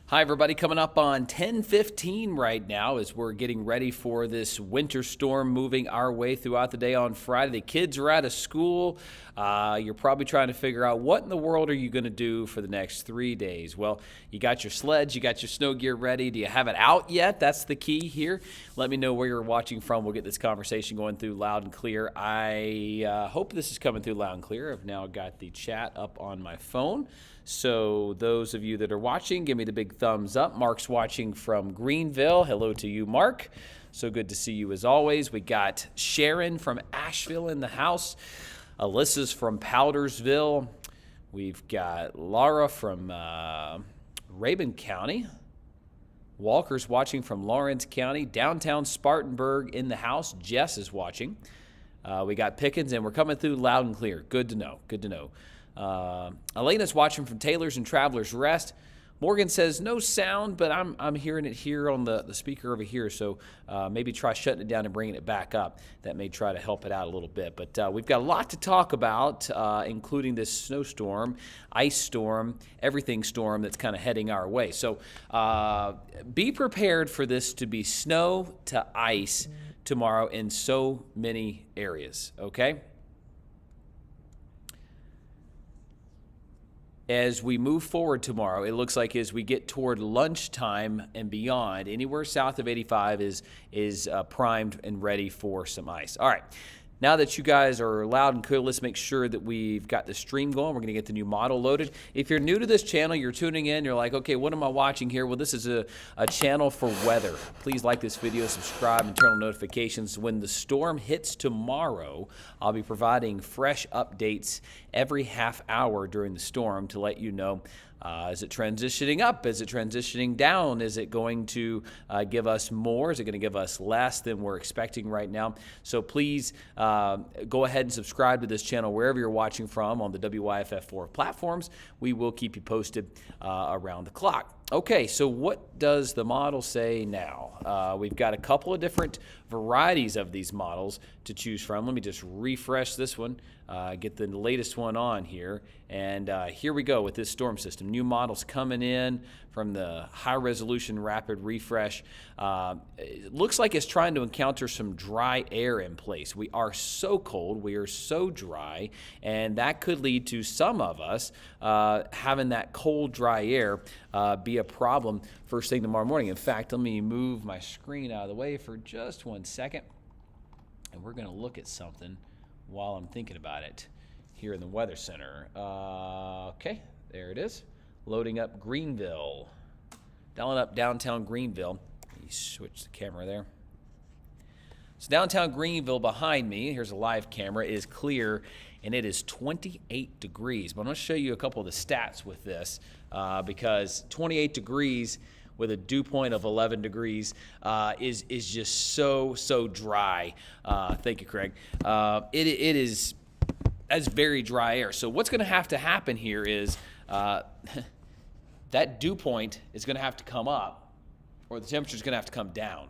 Hi, everybody. Coming up on 10:15 right now as we're getting ready for this winter storm moving our way throughout the day on Friday. The kids are out of school. You're probably trying to figure out what in the world are you going to do for the next 3 days. Well, you got your sleds, you got your snow gear ready. Do you have it out yet? That's the key here. Let me know where you're watching from. We'll get this conversation going through loud and clear. I hope this is coming through loud and clear. I've now got the chat up on my phone. So those of you that are watching, give me the big thumbs up. Mark's watching from Greenville. Hello to you, Mark. So good to see you as always. We got Sharon from Asheville in the house. Alyssa's from Powdersville. We've got Laura from Rabun County. Walker's watching from Lawrence County. Downtown Spartanburg in the house. Jess is watching. We got Pickens, and we're coming through loud and clear. Good to know. Good to know. Elena's watching from Taylor's and Travelers Rest. Morgan says no sound, but I'm hearing it here on the speaker over here, so maybe try shutting it down and bringing it back up. That may try to help it out a little bit. But we've got a lot to talk about, including this snowstorm, ice storm, everything storm that's kind of heading our way. So be prepared for this to be snow to ice tomorrow in so many areas, okay? As we move forward tomorrow, it looks like as we get toward lunchtime and beyond, anywhere south of 85 is primed and ready for some ice. All right. Now that you guys are loud and clear, let's make sure that we've got the stream going. We're going to get the new model loaded. If you're new to this channel, you're tuning in, you're like, okay, what am I watching here? Well, this is a channel for weather. Please like this video, subscribe, and turn on notifications. When the storm hits tomorrow, I'll be providing fresh updates every half hour during the storm to let you know, is it transitioning up? Is it transitioning down? Is it going to give us more? Is it going to give us less than we're expecting right now? So please go ahead and subscribe to this channel wherever you're watching from on the WYFF4 platforms. We will keep you posted around the clock. Okay, so what does the model say now? We've got a couple of different varieties of these models to choose from. Let me just refresh this one, get the latest one on here, and here we go with this storm system. New models coming in from the high-resolution rapid refresh. It looks like it's trying to encounter some dry air in place. We are so cold, we are so dry, and that could lead to some of us having that cold, dry air be a problem first thing tomorrow morning. In fact, let me move my screen out of the way for just 1 second, and we're going to look at something while I'm thinking about it here in the Weather Center. Okay, there it is. Loading up Greenville. Dialing up downtown Greenville. Let me switch the camera there. So downtown Greenville behind me, here's a live camera, is clear, and it is 28 degrees. But I'm going to show you a couple of the stats with this because 28 degrees with a dew point of 11 degrees is just so dry. Thank you, Craig. It is that's very dry air. So what's going to happen here is that dew point is going to have to come up, or the temperature is going to have to come down.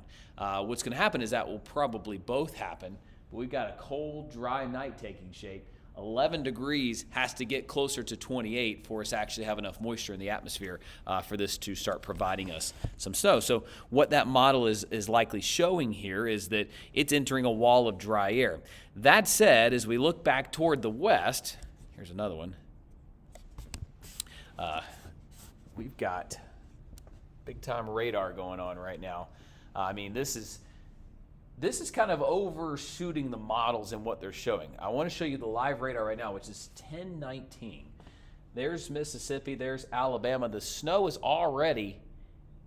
What's going to happen is that will probably both happen. But we've got a cold, dry night taking shape. 11 degrees has to get closer to 28 for us to actually have enough moisture in the atmosphere for this to start providing us some snow. So what that model is likely showing here is that it's entering a wall of dry air. That said, as we look back toward the west, here's another one. We've got big-time radar going on right now. I mean, this is kind of overshooting the models and what they're showing. I want to show you the live radar right now, which is 1019. There's Mississippi, there's Alabama. The snow is already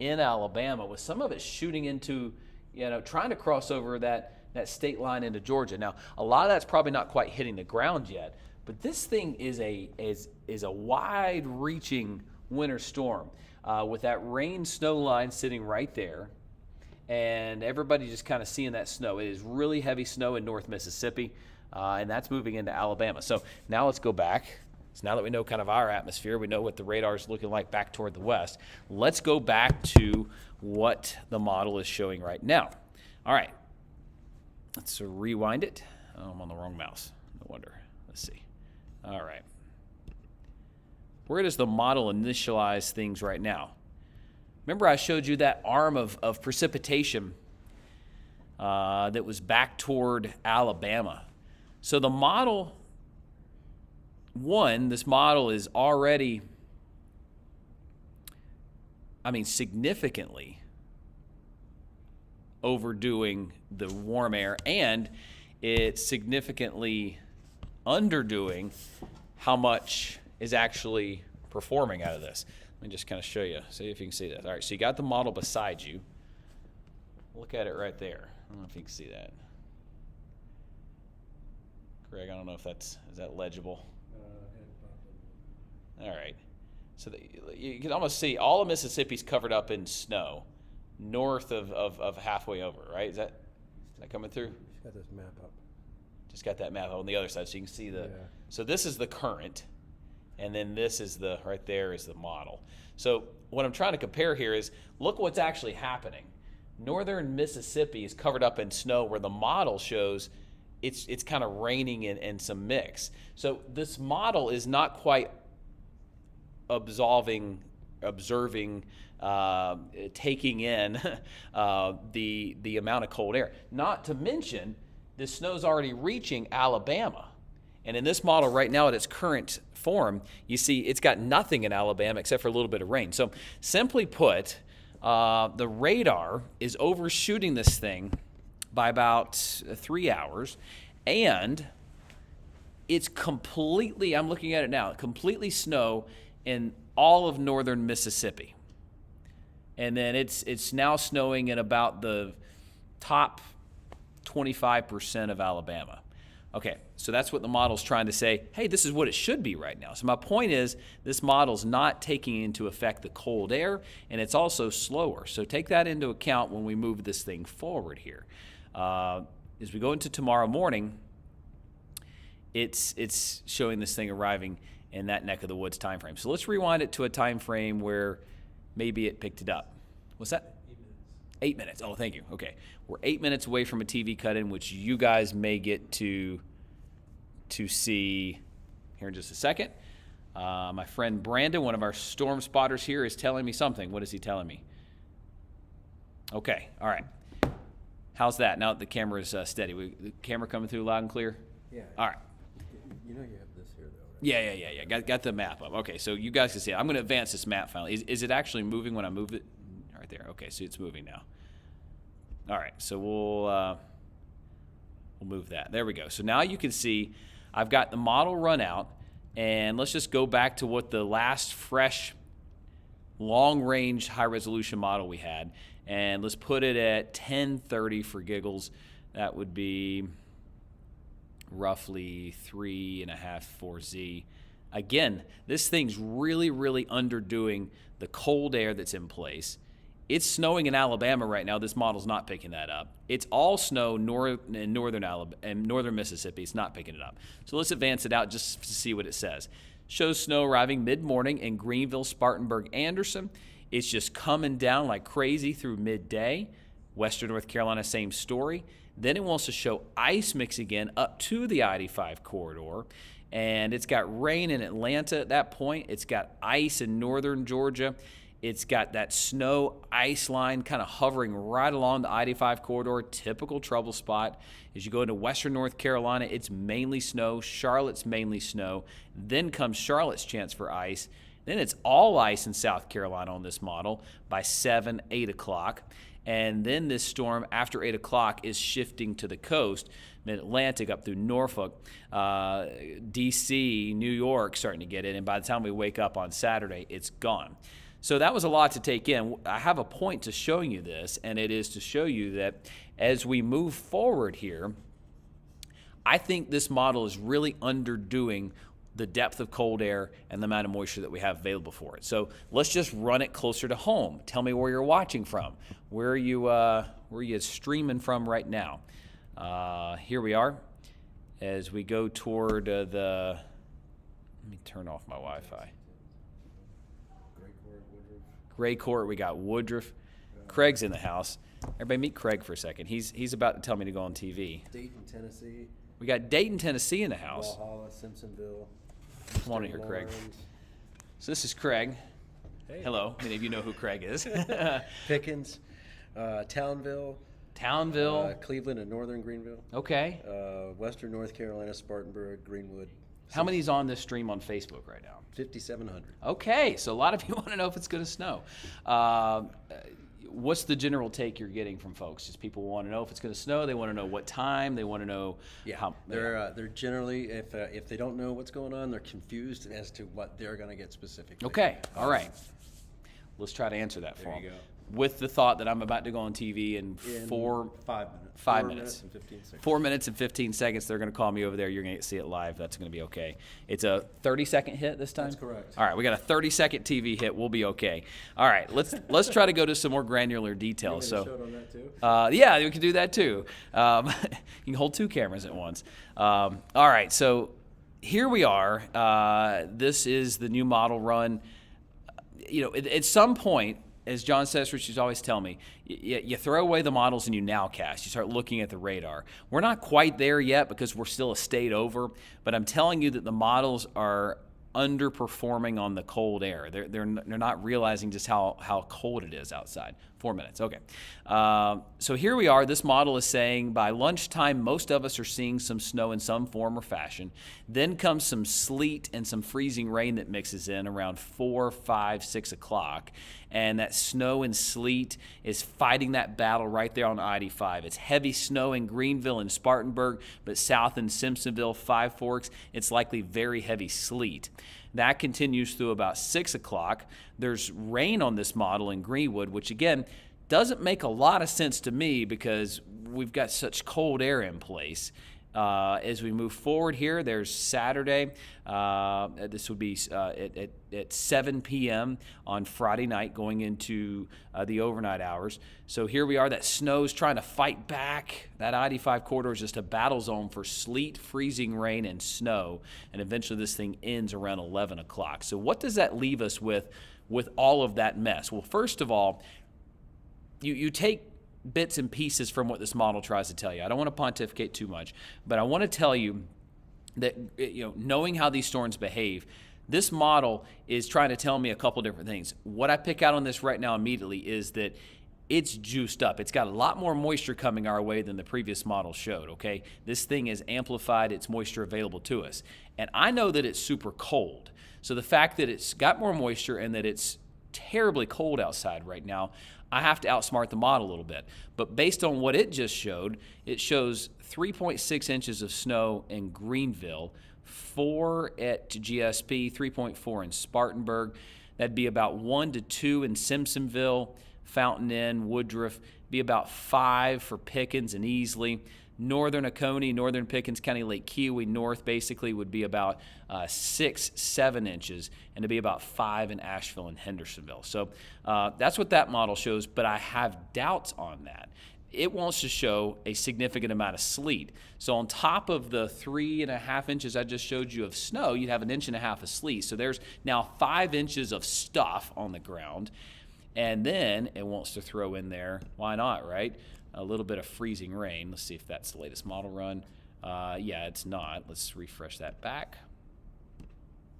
in Alabama, with some of it shooting into, trying to cross over that state line into Georgia. Now, a lot of that's probably not quite hitting the ground yet, but this thing is a wide-reaching winter storm with that rain-snow line sitting right there. And everybody just kind of seeing that snow. It is really heavy snow in North Mississippi, and that's moving into Alabama. So now let's go back. So now that we know kind of our atmosphere, we know what the radar is looking like back toward the west, let's go back to what the model is showing right now. All right. Let's rewind it. Oh, I'm on the wrong mouse. No wonder. Let's see. All right. Where does the model initialize things right now? Remember I showed you that arm of precipitation that was back toward Alabama. So the model, this model is already, significantly overdoing the warm air, and it's significantly underdoing how much is actually performing out of this. Let me just kind of show you, see if you can see this. All right, so you got the model beside you. Look at it right there. I don't know if you can see that. Greg, I don't know if is that legible? All right. So you can almost see all of Mississippi's covered up in snow north of halfway over, right? Is that coming through? Just got this map up. Just got that map on the other side so you can see Yeah. So this is the current, and then this is right there is the model. So what I'm trying to compare here is look what's actually happening. Northern Mississippi is covered up in snow where the model shows it's kind of raining and some mix. So this model is not quite observing, taking in the amount of cold air. Not to mention, this snow's already reaching Alabama. And in this model right now at its current form, you see it's got nothing in Alabama except for a little bit of rain. So simply put, the radar is overshooting this thing by about 3 hours, and it's completely, I'm looking at it now, completely snow in all of northern Mississippi. And then it's now snowing in about the top 25% of Alabama. Okay, so that's what the model's trying to say. Hey, this is what it should be right now. So my point is this model's not taking into effect the cold air, and it's also slower. So take that into account when we move this thing forward here. As we go into tomorrow morning, it's showing this thing arriving in that neck of the woods time frame. So let's rewind it to a time frame where maybe it picked it up. What's that? 8 minutes. Oh, thank you. Okay. We're 8 minutes away from a TV cut-in, which you guys may get to see here in just a second. My friend Brandon, one of our storm spotters here, is telling me something. What is he telling me? Okay. All right. How's that? Now that the camera is steady. The camera coming through loud and clear? Yeah. All right. You know you have this here, though, right? Yeah. Got the map up. Okay, so you guys can see it. I'm going to advance this map finally. Is it actually moving when I move it? Right there. Okay, so it's moving now. All right, so we'll move that. There we go. So now you can see I've got the model run out, and let's just go back to what the last fresh long-range high-resolution model we had, and let's put it at 1030 for giggles. That would be roughly 3.5, 4Z. Again, this thing's really, really underdoing the cold air that's in place. It's snowing in Alabama right now. This model's not picking that up. It's all snow in northern Alabama and northern Mississippi. It's not picking it up. So let's advance it out just to see what it says. Shows snow arriving mid-morning in Greenville, Spartanburg, Anderson. It's just coming down like crazy through midday. Western North Carolina, same story. Then it wants to show ice mix again up to the I-85 corridor. And it's got rain in Atlanta at that point. It's got ice in northern Georgia. It's got that snow ice line kind of hovering right along the I-85 corridor, typical trouble spot. As you go into western North Carolina, it's mainly snow. Charlotte's mainly snow. Then comes Charlotte's chance for ice. Then it's all ice in South Carolina on this model by 7, 8 o'clock. And then this storm after 8 o'clock is shifting to the coast, mid-Atlantic up through Norfolk, D.C., New York starting to get in. And by the time we wake up on Saturday, it's gone. So that was a lot to take in. I have a point to showing you this, and it is to show you that as we move forward here, I think this model is really underdoing the depth of cold air and the amount of moisture that we have available for it. So let's just run it closer to home. Tell me where you're watching from. Where are you streaming from right now? Here we are as we go toward let me turn off my Wi-Fi. Gray Court, we got Woodruff. Craig's in the house. Everybody meet Craig for a second. He's about to tell me to go on TV. Dayton, Tennessee. We got Dayton, Tennessee in the house. Walhalla, Simpsonville. Come on in here, Craig. So this is Craig. Hey. Hello. Many of you know who Craig is. Pickens, Townville, Cleveland and Northern Greenville, Okay. Western North Carolina, Spartanburg, Greenwood. How many's on this stream on Facebook right now? 5,700. Okay, so a lot of you want to know if it's going to snow. What's the general take you're getting from folks? Just people want to know if it's going to snow. They want to know what time. They want to know how. They're generally, if they don't know what's going on, they're confused as to what they're going to get specifically. Okay, all right. Let's try to answer that for There them. you go. With the thought that I'm about to go on TV in 5 minutes. 5 4 minutes. and 15 seconds. 4 minutes and 15 seconds. They're going to call me over there. You're going to see it live. That's going to be okay. It's a 30-second hit this time? That's correct. All right, we got a 30-second TV hit. We'll be okay. All right, let's try to go to some more granular details. You want me to show it on that too? Yeah, we can do that too. You can hold 2 cameras at once. All right, so here we are. This is the new model run. You know, at some point, as John Sestrich used to always tell me, you throw away the models and you nowcast. You start looking at the radar. We're not quite there yet because we're still a state over, but I'm telling you that the models are underperforming on the cold air. They're not realizing just how cold it is outside. 4 minutes, okay. So here we are. This model is saying by lunchtime, most of us are seeing some snow in some form or fashion. Then comes some sleet and some freezing rain that mixes in around 4, 5, 6 o'clock. And that snow and sleet is fighting that battle right there on I-85. It's heavy snow in Greenville and Spartanburg, but south in Simpsonville, Five Forks, it's likely very heavy sleet. That continues through about 6 o'clock. There's rain on this model in Greenwood, which again doesn't make a lot of sense to me because we've got such cold air in place. As we move forward here, there's Saturday. This would be at 7 p.m. on Friday night going into the overnight hours. So here we are. That snow's trying to fight back. That I-85 corridor is just a battle zone for sleet, freezing rain, and snow. And eventually this thing ends around 11 o'clock. So what does that leave us with all of that mess? Well, first of all, you take bits and pieces from what this model tries to tell you. I don't want to pontificate too much, but I want to tell you that, you know, knowing how these storms behave, this model is trying to tell me a couple different things. What I pick out on this right now immediately is that it's juiced up. It's got a lot more moisture coming our way than the previous model showed, okay? This thing has amplified its moisture available to us. And I know that it's super cold. So the fact that it's got more moisture and that it's terribly cold outside right now, I have to outsmart the model a little bit. But based on what it just showed, it shows 3.6 inches of snow in Greenville, 4 at GSP, 3.4 in Spartanburg. That'd be about 1 to 2 in Simpsonville, Fountain Inn, Woodruff. Be about 5 for Pickens and Easley. Northern Oconee, Northern Pickens County, Lake Keowee North basically would be about 6, 7 inches, and it'd be about 5 in Asheville and Hendersonville. So that's what that model shows, but I have doubts on that. It wants to show a significant amount of sleet. So on top of the 3.5 inches I just showed you of snow, you'd have 1.5 inches of sleet. So there's now 5 inches of stuff on the ground, and then it wants to throw in there, why not, right? A little bit of freezing rain. Let's see if that's the latest model run. Yeah, it's not. Let's refresh that back.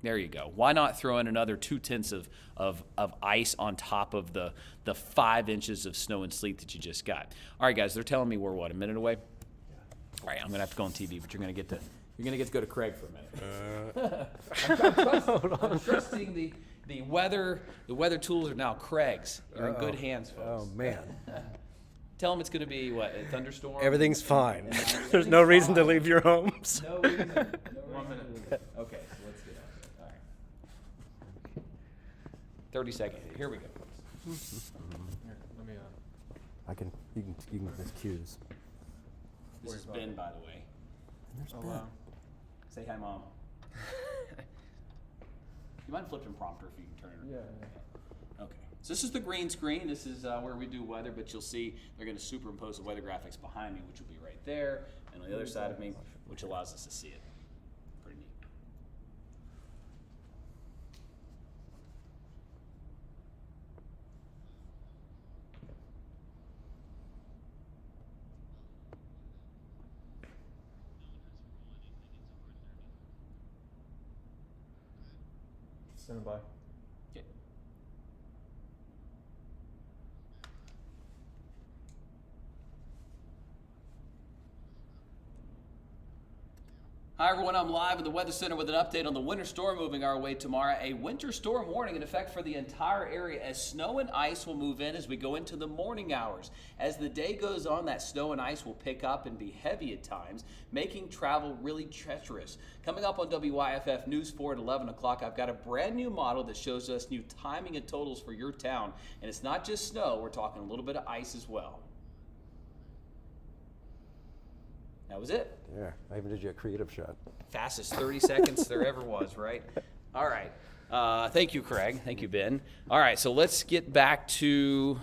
There you go. Why not throw in another 2/10 of ice on top of the 5 inches of snow and sleet that you just got? All right, guys, they're telling me we're what, a minute away? All right, I'm gonna have to go on TV, but you're gonna get to go to Craig for a minute. I'm trusting the weather. The weather tools are now Craig's. You're in good hands, folks. Oh, man. Tell them it's going to be, what, a thunderstorm? Everything's fine. There's no reason to leave your homes. No reason. 1 minute. Okay, so let's get out there. All right. 30 seconds. Here we go. Here, let me. You can just cues. This is Ben, by the way. Oh wow. Say hi, Mom. You mind flipping prompter if you can turn it? Yeah. Okay. So this is the green screen. This is where we do weather, but you'll see they're going to superimpose the weather graphics behind me, which will be right there, and on the other side of me, which allows us to see it. Pretty neat. Stand by. Okay. Hi everyone, I'm live at the Weather Center with an update on the winter storm moving our way tomorrow. A winter storm warning in effect for the entire area as snow and ice will move in as we go into the morning hours. As the day goes on, that snow and ice will pick up and be heavy at times, making travel really treacherous. Coming up on WYFF News 4 at 11 o'clock, I've got a brand new model that shows us new timing and totals for your town. And it's not just snow, we're talking a little bit of ice as well. That was it. Yeah, I even did you a creative shot. Fastest 30 seconds there ever was, right? All right. Thank you, Craig. Thank you, Ben. All right, so let's get back to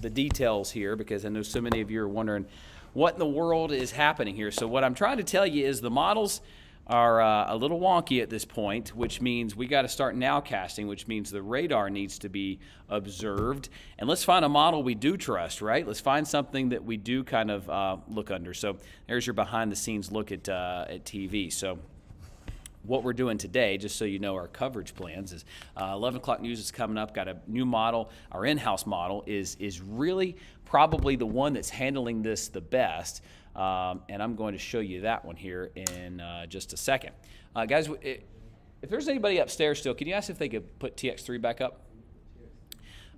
the details here because I know so many of you are wondering what in the world is happening here. So what I'm trying to tell you is the models are a little wonky at this point, which means we got to start nowcasting, which means the radar needs to be observed. And let's find a model we do trust, right? Let's find something that we do kind of look under. So there's your behind-the-scenes look at TV. So what we're doing today, just so you know our coverage plans, is 11 o'clock news is coming up. Got a new model. Our in-house model is really probably the one that's handling this the best. And I'm going to show you that one here in just a second. Guys, if there's anybody upstairs still, can you ask if they could put TX3 back up?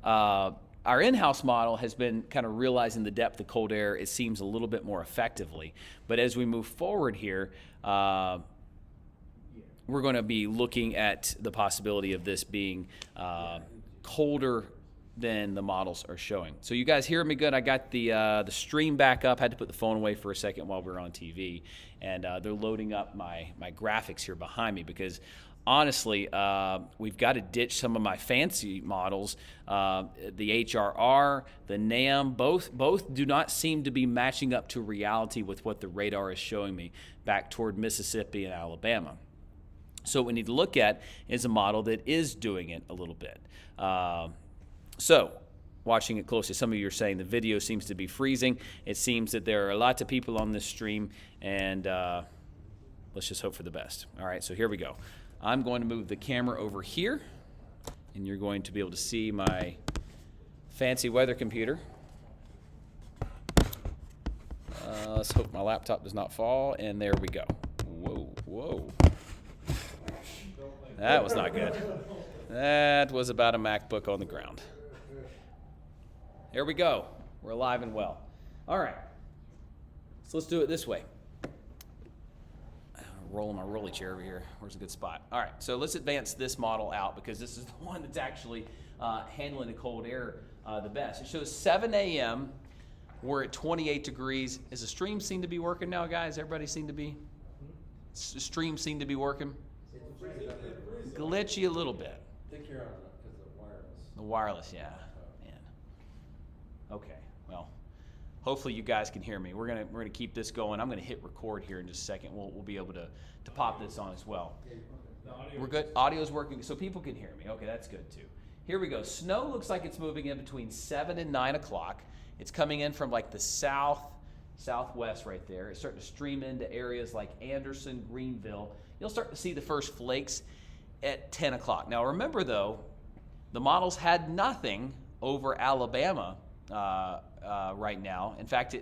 Our in-house model has been kind of realizing the depth of cold air, it seems, a little bit more effectively. But as we move forward here, we're going to be looking at the possibility of this being colder than the models are showing. So you guys hear me good? I got the stream back up. Had to put the phone away for a second while we were on TV, and they're loading up my graphics here behind me because honestly, we've got to ditch some of my fancy models. The HRR, the NAM, both do not seem to be matching up to reality with what the radar is showing me back toward Mississippi and Alabama. So what we need to look at is a model that is doing it a little bit. So, watching it closely, some of you are saying the video seems to be freezing. It seems that there are lots of people on this stream, and let's just hope for the best. All right, so here we go. I'm going to move the camera over here, and you're going to be able to see my fancy weather computer. Let's hope my laptop does not fall, and there we go. Whoa, whoa. That was not good. That was about a MacBook on the ground. There we go. We're alive and well. All right. So let's do it this way. Rolling my rolly chair over here. Where's a good spot? All right. So let's advance this model out because this is the one that's actually handling the cold air the best. It shows 7 a.m. We're at 28 degrees. Is the stream seem to be working now, guys? Everybody seem to be? The stream seem to be working? Glitchy a little bit. Take care of it because the wireless. The wireless, yeah. Man. Okay, well, hopefully you guys can hear me. We're gonna keep this going. I'm gonna hit record here in just a second. We'll be able to pop this on as well. We're good. Audio's working, so people can hear me. Okay, that's good too. Here we go. Snow looks like it's moving in between 7 and 9 o'clock. It's coming in from like the southwest right there. It's starting to stream into areas like Anderson, Greenville. You'll start to see the first flakes at 10 o'clock. Now remember though, the models had nothing over Alabama right now. In fact,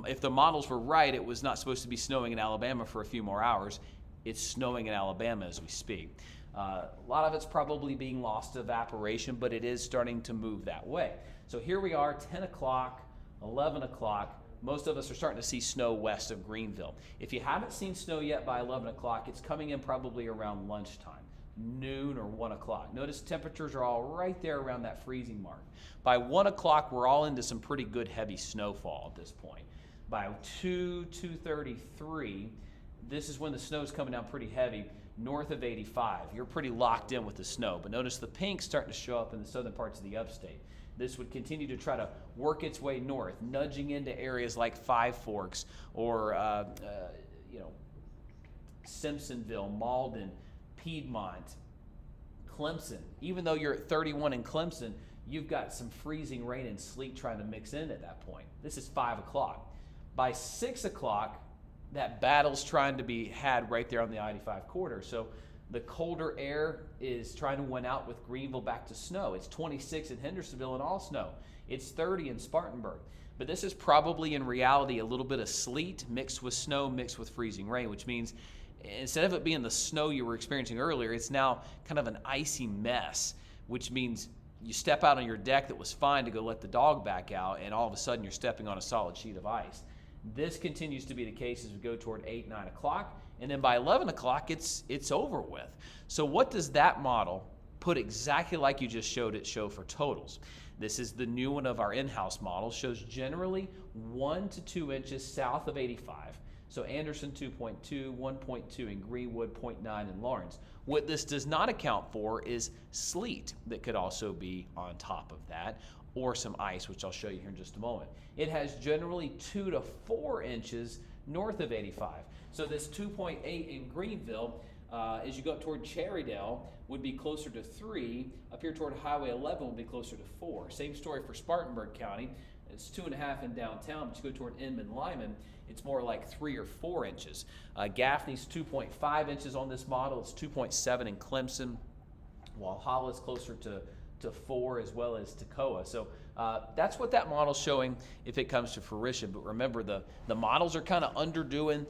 if the models were right, it was not supposed to be snowing in Alabama for a few more hours. It's snowing in Alabama as we speak. A lot of it's probably being lost to evaporation, but it is starting to move that way. So here we are, 10 o'clock, 11 o'clock. Most of us are starting to see snow west of Greenville. If you haven't seen snow yet by 11 o'clock, it's coming in probably around lunchtime, noon or 1 o'clock. Notice temperatures are all right there around that freezing mark. By 1 o'clock, we're all into some pretty good heavy snowfall at this point. By 2:33, this is when the snow's coming down pretty heavy, north of 85. You're pretty locked in with the snow, but notice the pink starting to show up in the southern parts of the upstate. This would continue to try to work its way north, nudging into areas like Five Forks or Simpsonville, Malden, Piedmont, Clemson. Even though you're at 31 in Clemson, you've got some freezing rain and sleet trying to mix in at that point. This is 5 o'clock. By 6 o'clock, that battle's trying to be had right there on the I-85 corridor. So the colder air is trying to win out with Greenville back to snow. It's 26 in Hendersonville and all snow. It's 30 in Spartanburg. But this is probably in reality a little bit of sleet mixed with snow mixed with freezing rain, which means instead of it being the snow you were experiencing earlier, it's now kind of an icy mess, which means you step out on your deck that was fine to go let the dog back out, and all of a sudden you're stepping on a solid sheet of ice. This continues to be the case as we go toward 8, 9 o'clock, and then by 11 o'clock, it's over with. So what does that model, put exactly like you just showed it, show for totals? This is the new one of our in-house models, shows generally 1 to 2 inches south of 85. So Anderson 2.2, 1.2 in Greenwood, 0.9 in Lawrence. What this does not account for is sleet that could also be on top of that, or some ice, which I'll show you here in just a moment. It has generally 2 to 4 inches north of 85. So this 2.8 in Greenville, as you go up toward Cherrydale, would be closer to 3. Up here toward Highway 11 would be closer to 4. Same story for Spartanburg County. It's 2.5 in downtown, but you go toward Inman-Lyman, it's more like 3 or 4 inches. Gaffney's 2.5 inches on this model. It's 2.7 in Clemson, while Hollis closer to 4, as well as Toccoa. So that's what that model's showing if it comes to fruition. But remember, the models are kind of underdoing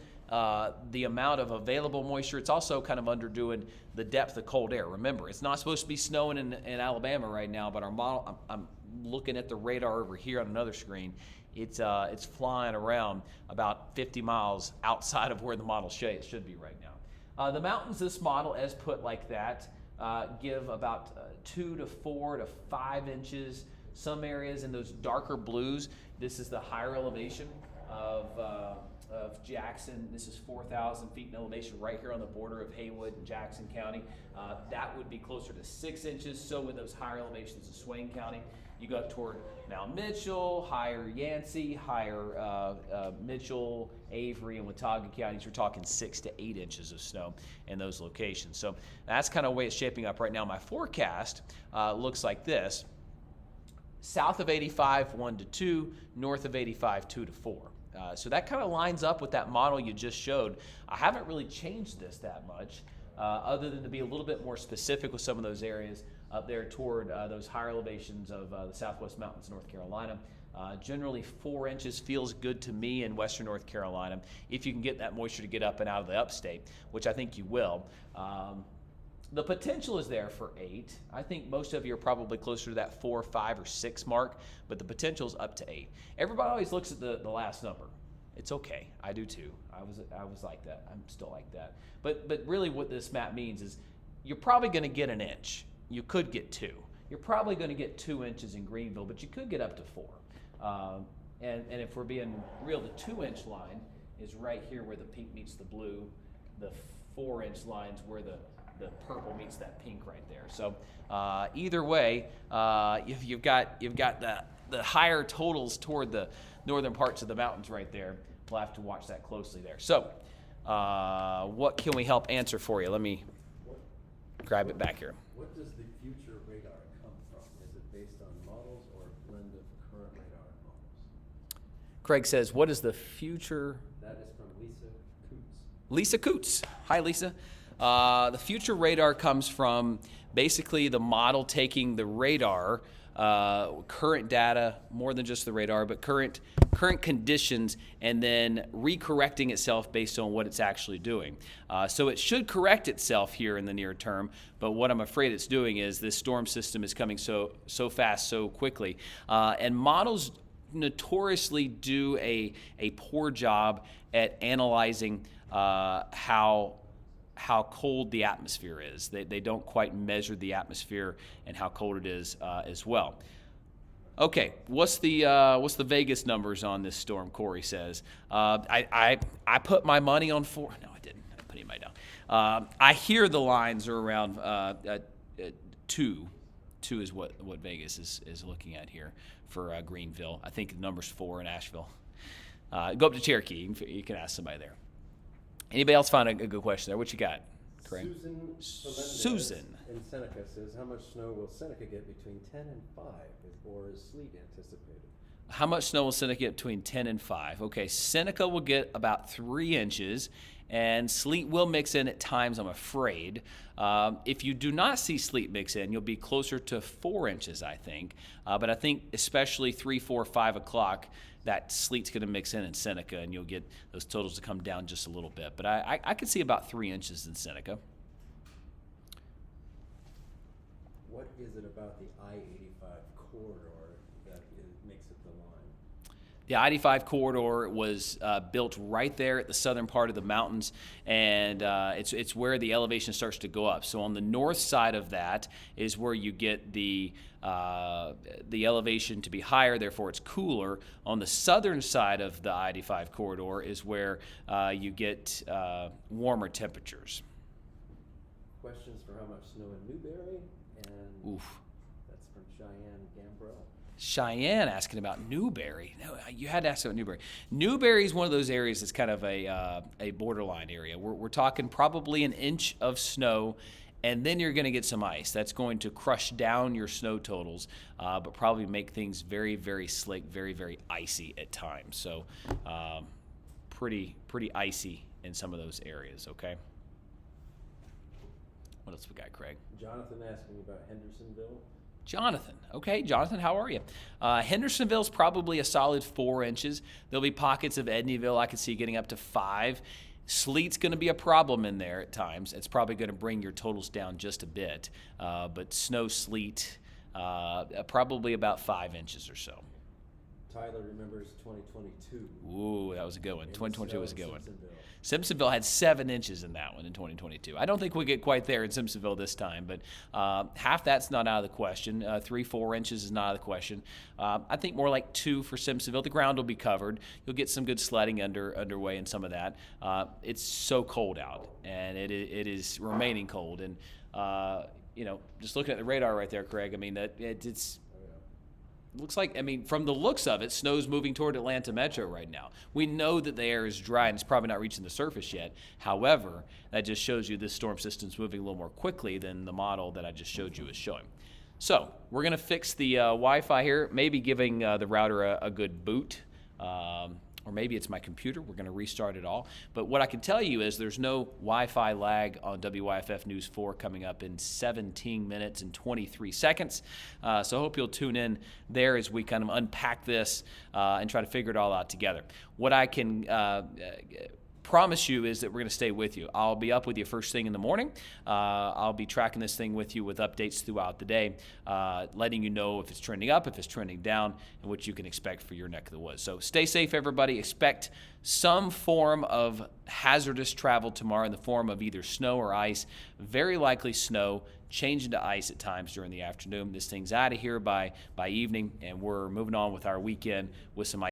the amount of available moisture. It's also kind of underdoing the depth of cold air. Remember, it's not supposed to be snowing in Alabama right now, but our model, I'm looking at the radar over here on another screen. It's flying around about 50 miles outside of where the model should be right now. The mountains, this model, as put like that, give about 2 to 4 to 5 inches. Some areas in those darker blues, this is the higher elevation of Jackson. This is 4,000 feet in elevation right here on the border of Haywood and Jackson County. That would be closer to 6 inches. So with those higher elevations of Swain County, you go up toward Mount Mitchell, higher Yancey, higher Mitchell, Avery, and Watauga counties. We're talking 6 to 8 inches of snow in those locations. So that's kind of the way it's shaping up right now. My forecast looks like this. South of 85, 1 to 2. North of 85, 2 to 4. So that kind of lines up with that model you just showed. I haven't really changed this that much, other than to be a little bit more specific with some of those areas up there toward those higher elevations of the Southwest Mountains, North Carolina. Generally 4 inches feels good to me in western North Carolina, if you can get that moisture to get up and out of the upstate, which I think you will. The potential is there for 8. I think most of you are probably closer to that 4, 5, or 6 mark, but the potential is up to 8. Everybody always looks at the last number. It's okay. I do too. I was like that. I'm still like that. But really what this map means is you're probably going to get an inch. You could get 2. You're probably going to get 2 inches in Greenville, but you could get up to 4. And if we're being real, the 2-inch line is right here where the pink meets the blue. The 4-inch line's where the purple meets that pink right there. So either way, if you've got the higher totals toward the northern parts of the mountains right there, we'll have to watch that closely there. So what can we help answer for you? Let me grab it back here. What does the future radar come from? Is it based on models or a blend of current radar models? Craig says, what is the future? That is from Lisa Coots. Lisa Coots. Hi, Lisa. The future radar comes from basically the model taking the radar, current data, more than just the radar, but current conditions, and then recorrecting itself based on what it's actually doing. So it should correct itself here in the near term, but what I'm afraid it's doing is this storm system is coming so fast, so quickly. And models notoriously do a poor job at analyzing how cold the atmosphere is. They don't quite measure the atmosphere and how cold it is as well. Okay, what's the Vegas numbers on this storm? Corey says. I put my money on 4. No, I didn't. I didn't put any money down. I hear the lines are around 2. 2 is what Vegas is looking at here for Greenville. I think the number's 4 in Asheville. Go up to Cherokee. You can ask somebody there. Anybody else find a good question there? What you got, Craig? Susan in Seneca says, how much snow will Seneca get between 10 and 5, or is sleet anticipated? How much snow will Seneca get between 10 and 5? Okay, Seneca will get about 3 inches, And sleet will mix in at times, I'm afraid. If you do not see sleet mix in, you'll be closer to 4 inches, I think. But I think especially 3, 4, 5 o'clock, that sleet's going to mix in Seneca, and you'll get those totals to come down just a little bit. But I could see about 3 inches in Seneca. What is it about the I-85 corridor that makes it the line? The I-85 corridor was built right there at the southern part of the mountains, and it's where the elevation starts to go up. So on the north side of that is where you get the elevation to be higher, therefore it's cooler. On the southern side of the I-85 corridor is where you get warmer temperatures. Questions for how much snow in Newberry? And Oof. that's from Cheyenne Gambrell. Cheyenne asking about Newberry. No, you had to ask about Newberry. Newberry is one of those areas that's kind of a borderline area. We're talking probably 1 inch of snow, and then you're going to get some ice. That's going to crush down your snow totals, but probably make things very, very slick, very, very icy at times. So pretty icy in some of those areas, okay? What else we got, Craig? Jonathan asking about Hendersonville. Jonathan. Okay, Jonathan, how are you? Hendersonville's probably a solid 4 inches. There'll be pockets of Edneyville I could see getting up to 5. Sleet's going to be a problem in there at times. It's probably going to bring your totals down just a bit. But snow, sleet, probably about 5 inches or so. Tyler remembers 2022. Ooh, that was a good one. In the 2022 snow was a in good one. Simpsonville. Simpsonville had 7 inches in that one in 2022. I don't think we'll get quite there in Simpsonville this time, but half that's not out of the question. 3, 4 inches is not out of the question. I think more like 2 for Simpsonville. The ground will be covered. You'll get some good sledding underway in some of that. It's so cold out, and it is remaining cold. And, just looking at the radar right there, Craig, I mean, it's looks like, I mean, from the looks of it, snow's moving toward Atlanta Metro right now. We know that the air is dry and it's probably not reaching the surface yet. However, that just shows you this storm system's moving a little more quickly than the model that I just showed you is showing. So we're going to fix the Wi-Fi here, maybe giving the router a good boot. Or maybe it's my computer. We're going to restart it all. But what I can tell you is there's no Wi-Fi lag on WYFF News 4 coming up in 17 minutes and 23 seconds. So I hope you'll tune in there as we kind of unpack this and try to figure it all out together. What I can promise you is that we're going to stay with you. I'll be up with you first thing in the morning. I'll be tracking this thing with you with updates throughout the day, letting you know if it's trending up, if it's trending down, and what you can expect for your neck of the woods. So stay safe, everybody. Expect some form of hazardous travel tomorrow in the form of either snow or ice. Very likely snow, change into ice at times during the afternoon. This thing's out of here by evening, and we're moving on with our weekend with some